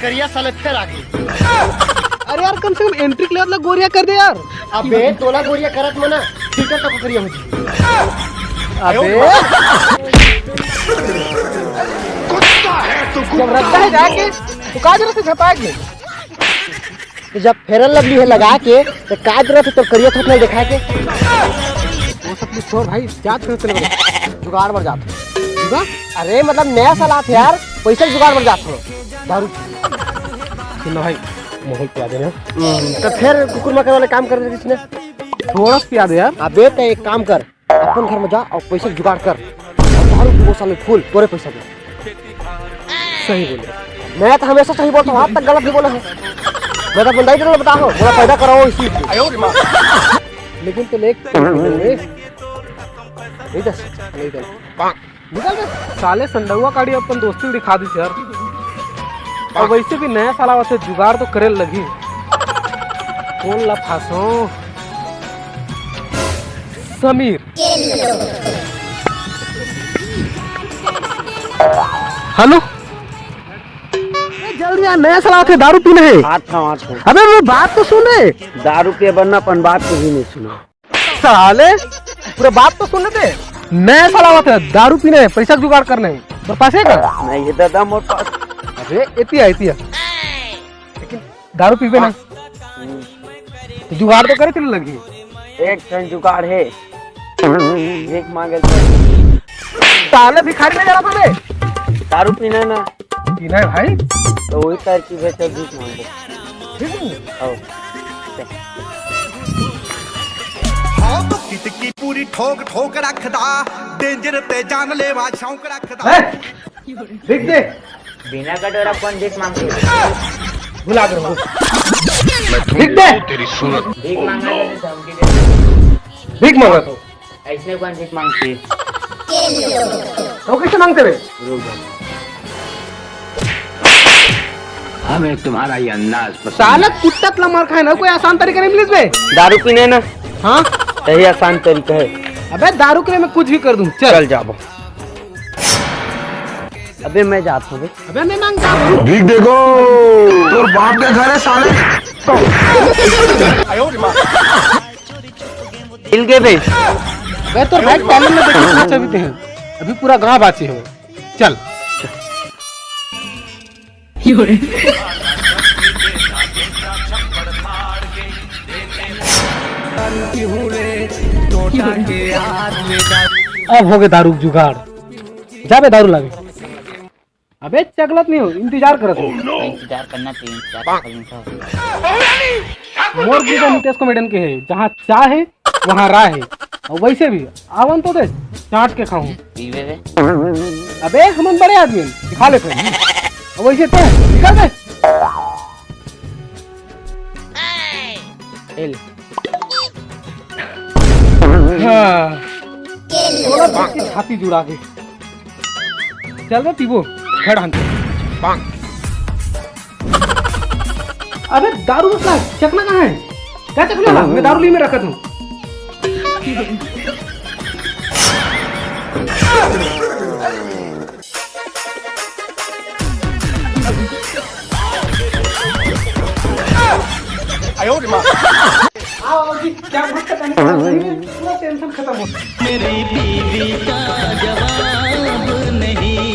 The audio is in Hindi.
करिया साले फिर आ गई। अरे यार कम से कम एंट्री के लिए गोरिया कर दे यार। अबे तोला गोरिया करत मना टिकट तक करिया मुझे। अबे जब रखता है जाके तो का जरूरत है झपाएंगे। तो जब फेरन लवली है लगा के तो का जरूरत है तो करिया थोड़ा दिखा के। वो सब कुछ छोड़ भाई, जात कर चले जुगाड़ बढ़ जाते जुगाड़। अरे मतलब नया साल आते यार, पैसा जुगाड़ बढ़ जाते हो। दारू सुन भाई मोहल पिया देना तो फिर कुकुर मकर वाले काम कर दे इसने। थोड़ा सा पिया दे यार। अबे तो एक काम कर, अपन घर में जा और पैसा जुगाड़ कर और दारू की बोतल में फूल तोरे पैसा दे। सही बोले, मैं तो हमेशा सही बोलता हूँ, आज तक गलत नहीं बोला है। मैं तो बंदा ही नहीं बताओ, बोला पैदा कराओ इसी से। लेकिन तो लेक नहीं दस निकल गए साले संडुआ काड़ी अपन दोस्ती दिखा दी यार। और वैसे भी नया साल आवा से जुगाड़ तो करे लगी। कौन ला फांसो समीर। हेलो जल्दी यार, नया साल आके दारू पीना है। हाथ खाओ। अबे वो बात तो सुने। दारू के बनना अपन बात को भी नहीं सुना। साले पूरे बात तो सुन लेते। नया साल आवा था, दारू पीने है, पैसा जुगाड़ करने है। तो पास है क्या? नहीं ये दादा मोर पास। अबे इतिया लेकिन दारू पीबे ना तो जुगाड़ तो करे चलने लगी। एक टन जुगाड़ है, एक मांगे साले भिखारी में जा रहा था मैं। दारू पीना है ना, पीना है भाई तो वही तरकीब है, चल भीख मांगो। ठीक है। आओ की पूरी ठोक ठोक रखदा, डेंजर ते जानलेवा शौक रखदा। देख दे बिना कटोरा कौन भीख मांगते? भुला कर देख दे भीख मांगा तो धमकी दे। भीख मांगा तो ऐसने कौन भीख मांगती है? तो कैसे मांगते वे? हमें तुम्हारा ये अंदाज पसंद। साला कुत्ता तला मार खाए ना, कोई आसान तरीका नहीं मिले इसमें। दारू पीने ना, हाँ यही आसान तरीका है। अबे दारू के लिए मैं कुछ भी कर दूं। चल जाओ। अबे मैं जाता हूँ। अबे मैं मांगता हूँ। भीख देखो, तोर बाप के घर है साले। मिल गए भाई। वे तो भाई पहले में देखो अच्छा भी हैं। अभी पूरा गांव बाची हो। चल अब हो गए दारू जुगाड़। जा बे दारू लागे। अबे चगलत नहीं हो, इंतजार करत हो। इंतजार करना चाहिए। मोर भी नितेश कॉमेडियन के है, जहाँ चाह है वहाँ राह है। और वैसे भी आवन तो दे चाट के खाऊं। अबे हम बड़े आदमी खा लेते हैं। और वैसे तो निकल दे। हाँ छाती जुड़ा के चल बे पीबो खड़ हंते। अबे दारू मसला चखना कहाँ है? क्या चखना? मैं दारू ली में रखा हूँ। आओ जी, क्या बात करते हैं? पूरा टेंशन खत्म हो। मेरी बीवी का जवाब नहीं।